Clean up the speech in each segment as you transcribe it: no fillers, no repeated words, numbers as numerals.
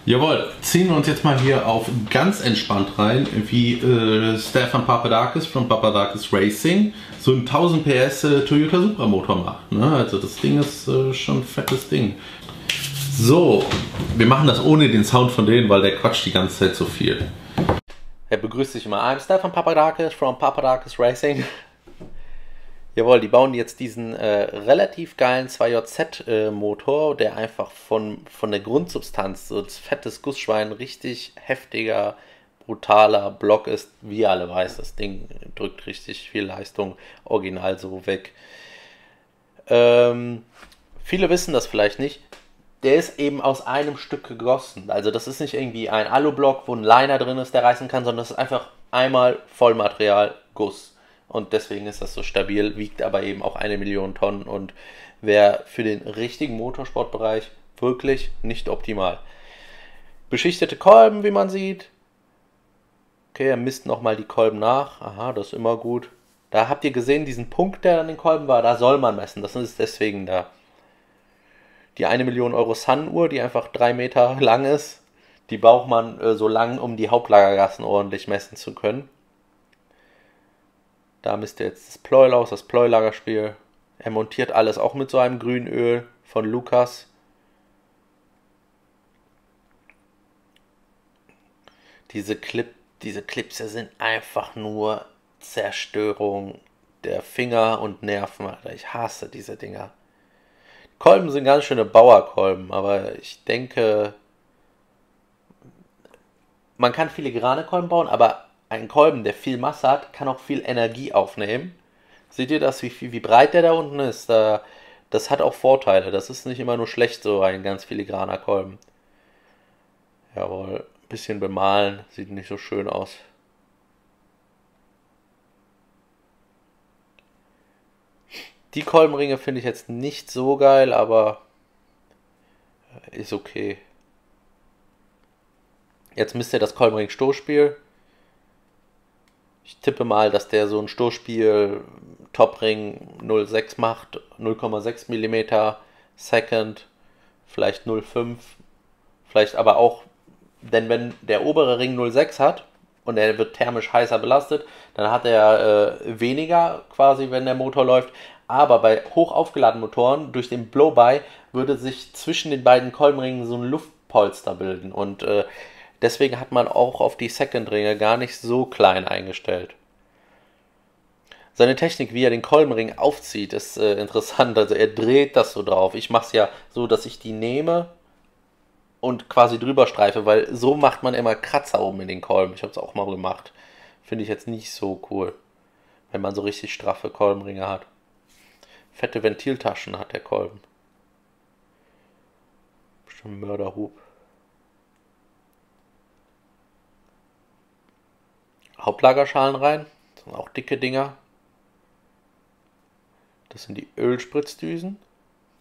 Jawohl, ziehen wir uns jetzt mal hier auf ganz entspannt rein, wie Stefan Papadakis von Papadakis Racing so ein 1000 PS Toyota Supra Motor macht. Ne? Also das Ding ist schon ein fettes Ding. So, wir machen das ohne den Sound von denen, weil der quatscht die ganze Zeit so viel. Er begrüßt sich immer. I'm Stefan Papadakis from Papadakis Racing. Jawohl, die bauen jetzt diesen relativ geilen 2JZ Motor, der einfach von der Grundsubstanz, so das fettes Gussschwein, richtig heftiger, brutaler Block ist, wie ihr alle weiß. Das Ding drückt richtig viel Leistung original so weg. Viele wissen das vielleicht nicht. Der ist eben aus einem Stück gegossen. Also das ist nicht irgendwie ein Alublock, wo ein Liner drin ist, der reißen kann, sondern das ist einfach einmal Vollmaterial Guss. Und deswegen ist das so stabil, wiegt aber eben auch 1 Million Tonnen und wäre für den richtigen Motorsportbereich wirklich nicht optimal. Beschichtete Kolben, wie man sieht. Okay, er misst nochmal die Kolben nach. Aha, das ist immer gut. Da habt ihr gesehen, diesen Punkt, der an den Kolben war, da soll man messen. Das ist deswegen da. Die 1 Million Euro Sun-Uhr, die einfach 3 Meter lang ist, die braucht man so lang, um die Hauptlagergassen ordentlich messen zu können. Da misst ihr jetzt das Pleuel aus, das Pleuellagerspiel. Er montiert alles auch mit so einem Grünöl von Lucas. Diese Clipse sind einfach nur Zerstörung der Finger und Nerven, Alter. Ich hasse diese Dinger. Kolben sind ganz schöne Bauerkolben, aber ich denke, man kann filigrane Kolben bauen, aber ein Kolben, der viel Masse hat, kann auch viel Energie aufnehmen. Seht ihr das, wie breit der da unten ist? Das hat auch Vorteile. Das ist nicht immer nur schlecht, so ein ganz filigraner Kolben. Jawohl, ein bisschen bemalen, sieht nicht so schön aus. Die Kolbenringe finde ich jetzt nicht so geil, aber ist okay. Jetzt misst ihr das Kolbenring-Stoßspiel. Ich tippe mal, dass der so ein Stoßspiel Topring 0,6 macht, 0,6 mm Second, vielleicht 0,5, vielleicht aber auch, denn wenn der obere Ring 0,6 hat und er wird thermisch heißer belastet, dann hat er weniger quasi, wenn der Motor läuft, aber bei hoch aufgeladenen Motoren durch den Blow-by würde sich zwischen den beiden Kolbenringen so ein Luftpolster bilden und deswegen hat man auch auf die Second-Ringe gar nicht so klein eingestellt. Seine Technik, wie er den Kolbenring aufzieht, ist interessant. Also er dreht das so drauf. Ich mache es ja so, dass ich die nehme und quasi drüber streife, weil so macht man immer Kratzer oben in den Kolben. Ich habe es auch mal gemacht. Finde ich jetzt nicht so cool, wenn man so richtig straffe Kolbenringe hat. Fette Ventiltaschen hat der Kolben. Bestimmt Mörderhub. Hauptlagerschalen rein. Das sind auch dicke Dinger. Das sind die Ölspritzdüsen.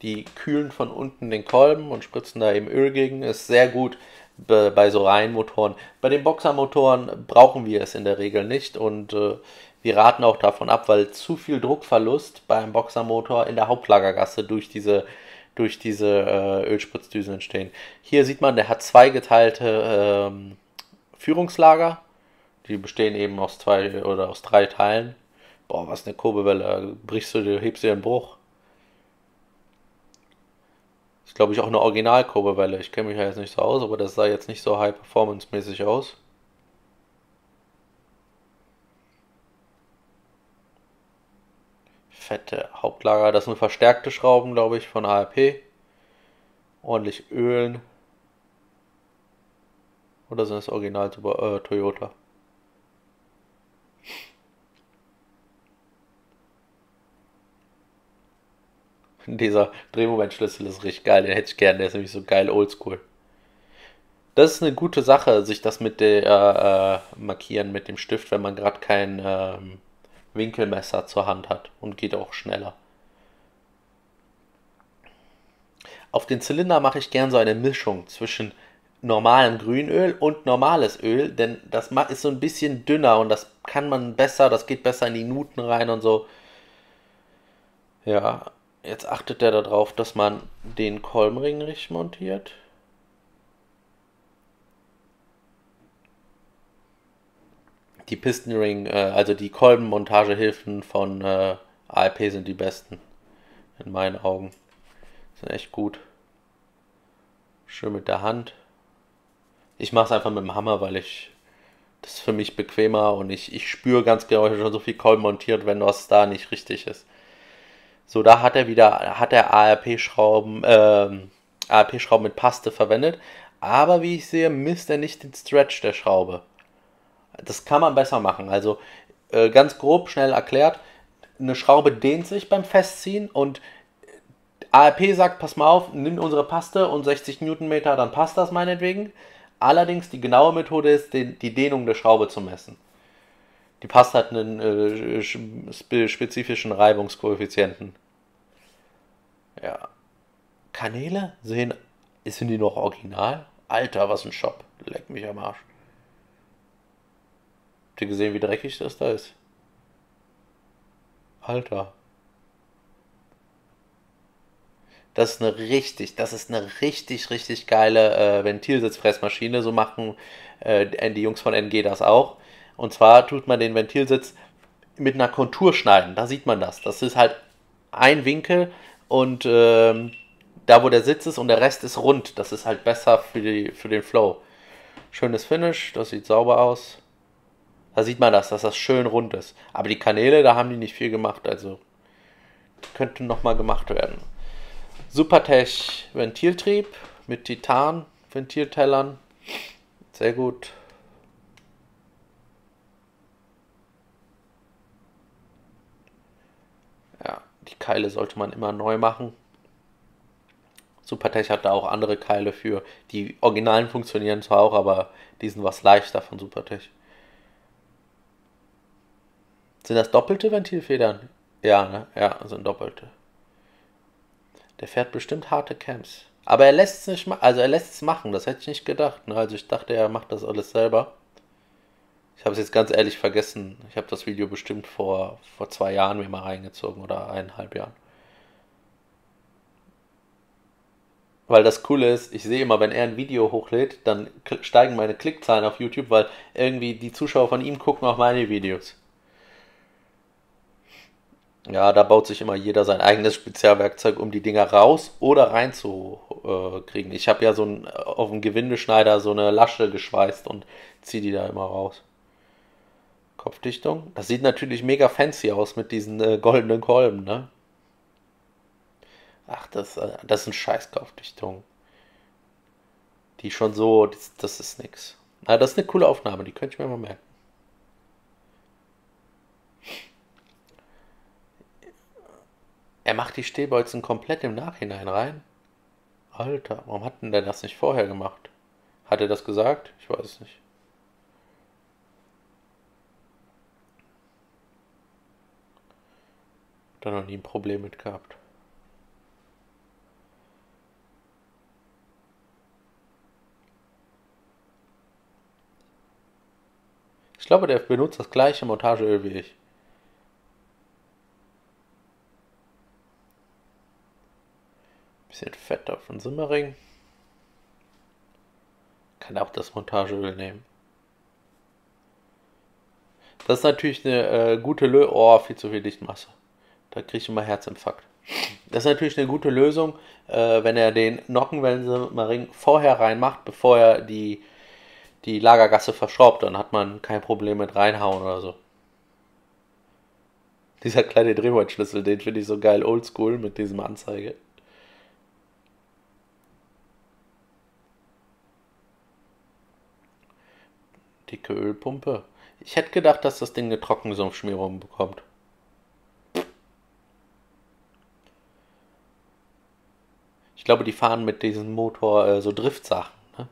Die kühlen von unten den Kolben und spritzen da eben Öl gegen. Ist sehr gut bei so Reihenmotoren. Bei den Boxermotoren brauchen wir es in der Regel nicht und wir raten auch davon ab, weil zu viel Druckverlust beim Boxermotor in der Hauptlagergasse durch diese Ölspritzdüsen entstehen. Hier sieht man, der hat zweigeteilte Führungslager. Die bestehen eben aus 2 oder aus 3 Teilen. Boah, was eine Kurbelwelle. Hebst du den Bruch. Ist, glaube ich, auch eine Original-Kurbelwelle. Ich kenne mich ja jetzt nicht so aus, aber das sah jetzt nicht so high-performance-mäßig aus. Fette Hauptlager. Das sind verstärkte Schrauben, glaube ich, von ARP. Ordentlich ölen. Oder sind es Original Toyota? Dieser Drehmomentschlüssel ist richtig geil, den hätte ich gern, der ist nämlich so geil oldschool. Das ist eine gute Sache, sich das mit der markieren mit dem Stift, wenn man gerade kein Winkelmesser zur Hand hat und geht auch schneller. Auf den Zylinder mache ich gern so eine Mischung zwischen normalem Grünöl und normales Öl, denn das ist so ein bisschen dünner und das kann man besser, das geht besser in die Nuten rein und so. Ja, jetzt achtet er darauf, dass man den Kolbenring richtig montiert. Die Pistonring, also die Kolbenmontagehilfen von ALP sind die besten. In meinen Augen. Sind echt gut. Schön mit der Hand. Ich mache es einfach mit dem Hammer, weil das ist für mich bequemer und ich spüre ganz genau, ich habe schon so viel Kolben montiert, wenn was da nicht richtig ist. So, da hat er ARP-Schrauben mit Paste verwendet. Aber wie ich sehe, misst er nicht den Stretch der Schraube. Das kann man besser machen. Also ganz grob, schnell erklärt, eine Schraube dehnt sich beim Festziehen und ARP sagt, pass mal auf, nimm unsere Paste und 60 Newtonmeter, dann passt das meinetwegen. Allerdings die genaue Methode ist, die Dehnung der Schraube zu messen. Die Paste hat einen spezifischen Reibungskoeffizienten. Ja. Kanäle sind die noch original? Alter, was ein Shop. Leck mich am Arsch. Habt ihr gesehen, wie dreckig das da ist? Alter. Das ist eine richtig, richtig geile Ventilsitzpressmaschine. So machen die Jungs von NG das auch. Und zwar tut man den Ventilsitz mit einer Kontur schneiden. Da sieht man das. Das ist halt ein Winkel und da, wo der Sitz ist und der Rest ist rund. Das ist halt besser für den Flow. Schönes Finish, das sieht sauber aus. Da sieht man das, dass das schön rund ist. Aber die Kanäle, da haben die nicht viel gemacht. Also könnte nochmal gemacht werden. Supertech Ventiltrieb mit Titan Ventiltellern. Sehr gut. Ja, die Keile sollte man immer neu machen. Supertech hat da auch andere Keile für. Die Originalen funktionieren zwar auch, aber die sind was leichter von Supertech. Sind das doppelte Ventilfedern? Ja, ne? Ja, sind doppelte. Der fährt bestimmt harte Camps. Aber er lässt es nicht also er lässt es machen, das hätte ich nicht gedacht. Ne? Also ich dachte, er macht das alles selber. Ich habe es jetzt ganz ehrlich vergessen. Ich habe das Video bestimmt vor 2 Jahren mir mal reingezogen oder 1,5 Jahren. Weil das Coole ist, ich sehe immer, wenn er ein Video hochlädt, dann steigen meine Klickzahlen auf YouTube, weil irgendwie die Zuschauer von ihm gucken auch meine Videos. Ja, da baut sich immer jeder sein eigenes Spezialwerkzeug, um die Dinger raus oder rein zu kriegen. Ich habe ja auf dem Gewindeschneider so eine Lasche geschweißt und ziehe die da immer raus. Kopfdichtung. Das sieht natürlich mega fancy aus mit diesen goldenen Kolben, ne? Ach, das sind scheiß Kopfdichtungen. Die schon so, das ist nix. Na, das ist eine coole Aufnahme, die könnte ich mir mal merken. Er macht die Stehbolzen komplett im Nachhinein rein. Alter, warum hat denn der das nicht vorher gemacht? Hat er das gesagt? Ich weiß es nicht. Da noch nie ein Problem mit gehabt. Ich glaube, der benutzt das gleiche Montageöl wie ich. Bisschen Fett auf den Simmering. Kann auch das Montageöl nehmen. Das ist natürlich eine gute Lösung. Oh, viel zu viel Lichtmasse. Da kriege ich immer Herzinfarkt. Das ist natürlich eine gute Lösung, wenn er den Nockenwellensimmering vorher reinmacht, bevor er die Lagergasse verschraubt. Dann hat man kein Problem mit reinhauen oder so. Dieser kleine Drehmomentschlüssel, den finde ich so geil oldschool mit diesem Anzeige. Dicke Ölpumpe. Ich hätte gedacht, dass das Ding eine Trockensumpfschmierung bekommt. Ich glaube, die fahren mit diesem Motor so Driftsachen. Ne?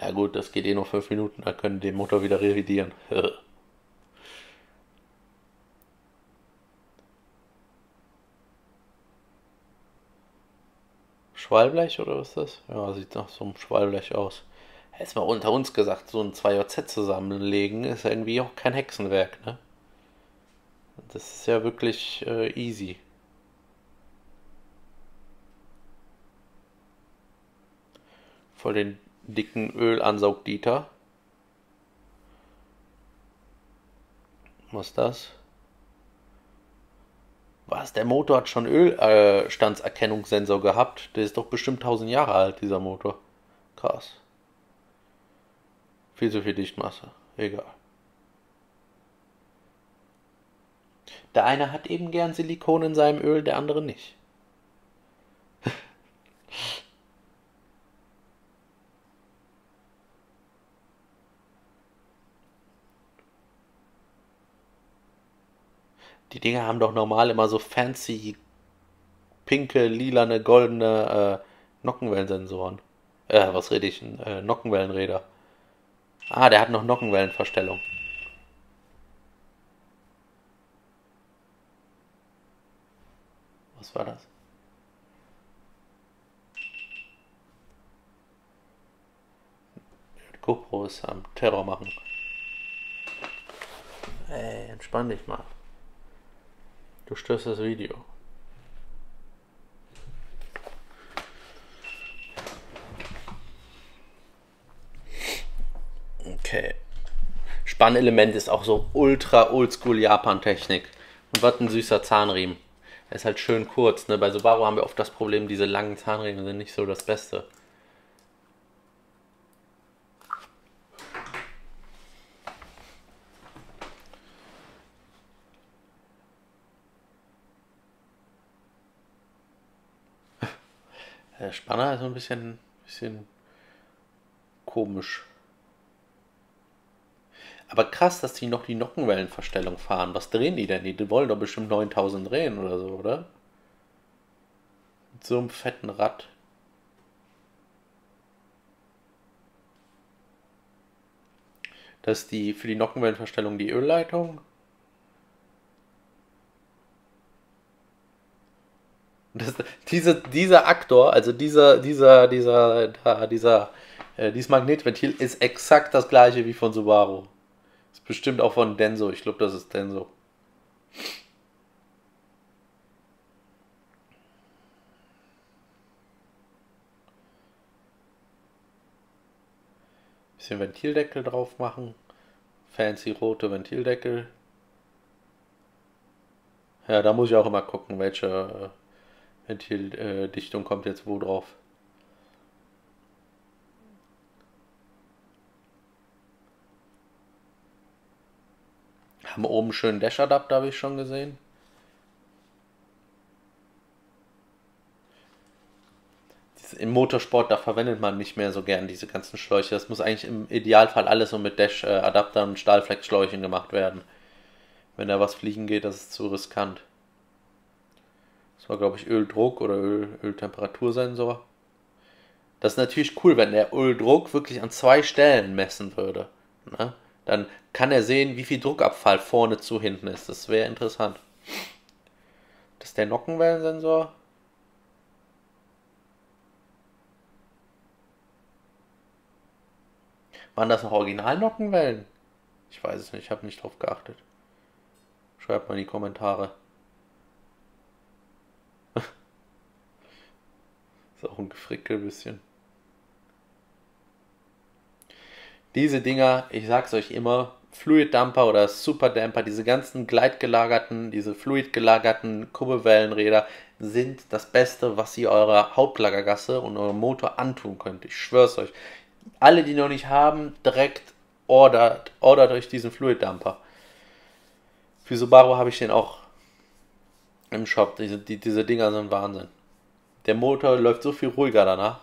Ja gut, das geht eh nur 5 Minuten, da können die den Motor wieder revidieren. Schwallblech oder was ist das? Ja, sieht nach so einem Schwallblech aus. Jetzt mal unter uns gesagt, so ein 2JZ zusammenlegen ist irgendwie auch kein Hexenwerk, ne? Das ist ja wirklich easy. Voll den dicken Ölansaugdieter. Was ist das? Was? Der Motor hat schon Ölstandserkennungssensor gehabt. Der ist doch bestimmt 1000 Jahre alt, dieser Motor. Krass. Viel zu viel Dichtmasse. Egal. Der eine hat eben gern Silikon in seinem Öl, der andere nicht. Die Dinger haben doch normal immer so fancy pinke, lilane, goldene Nockenwellensensoren. Was rede ich? Nockenwellenräder. Ah, der hat noch Nockenwellenverstellung. Was war das? GoPro ist am Terror machen. Ey, entspann dich mal. Du störst das Video. Okay. Spannelement ist auch so ultra oldschool Japan-Technik. Und was ein süßer Zahnriemen. Er ist halt schön kurz. Ne? Bei Subaru haben wir oft das Problem, diese langen Zahnriemen sind nicht so das Beste. Der Spanner ist so ein bisschen komisch. Aber krass, dass die noch die Nockenwellenverstellung fahren. Was drehen die denn? Die wollen doch bestimmt 9000 drehen oder so, oder? Mit so einem fetten Rad. Das ist für die Nockenwellenverstellung die Ölleitung. Dieser Aktor, also dieses Magnetventil ist exakt das gleiche wie von Subaru. Ist bestimmt auch von Denso. Ich glaube, das ist Denso. Bisschen Ventildeckel drauf machen. Fancy rote Ventildeckel. Ja, da muss ich auch immer gucken, welche Ventildichtung kommt jetzt wo drauf. Haben oben einen schönen Dash-Adapter, habe ich schon gesehen. Im Motorsport, da verwendet man nicht mehr so gern diese ganzen Schläuche. Das muss eigentlich im Idealfall alles so mit Dash-Adapter und Stahlflex-Schläuchen gemacht werden. Wenn da was fliegen geht, das ist zu riskant. Das war, glaube ich, Öldruck oder Öltemperatursensor. Das ist natürlich cool, wenn der Öldruck wirklich an 2 Stellen messen würde. Ne? Dann kann er sehen, wie viel Druckabfall vorne zu hinten ist. Das wäre interessant. Das ist der Nockenwellensensor. Waren das noch Original-Nockenwellen? Ich weiß es nicht, ich habe nicht drauf geachtet. Schreibt mal in die Kommentare. Ist auch ein Gefrickel bisschen. Diese Dinger, ich sag's euch immer, Fluid Damper oder Super Damper, diese ganzen gleitgelagerten, diese fluidgelagerten Kurbelwellenräder sind das Beste, was ihr eurer Hauptlagergasse und eurem Motor antun könnt. Ich schwör's euch. Alle, die noch nicht haben, direkt ordert euch diesen Fluid Damper. Für Subaru habe ich den auch im Shop. Diese Dinger sind Wahnsinn. Der Motor läuft so viel ruhiger danach.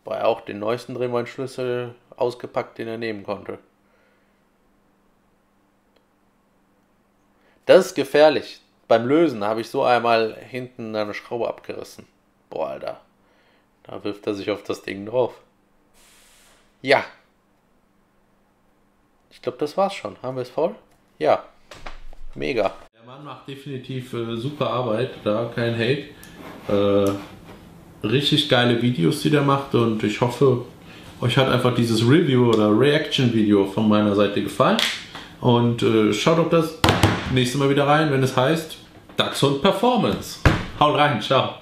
War ja auch den neuesten Drehmomentschlüssel ausgepackt, den er nehmen konnte. Das ist gefährlich. Beim Lösen habe ich so einmal hinten eine Schraube abgerissen. Boah, Alter. Da wirft er sich auf das Ding drauf. Ja. Ich glaube, das war's schon. Haben wir es voll? Ja. Mega. Der Mann macht definitiv super Arbeit. Da kein Hate. Richtig geile Videos, die der macht. Und ich hoffe, euch hat einfach dieses Review oder Reaction-Video von meiner Seite gefallen. Und schaut auch das nächste Mal wieder rein, wenn es heißt Dachshund Performance. Haut rein. Ciao.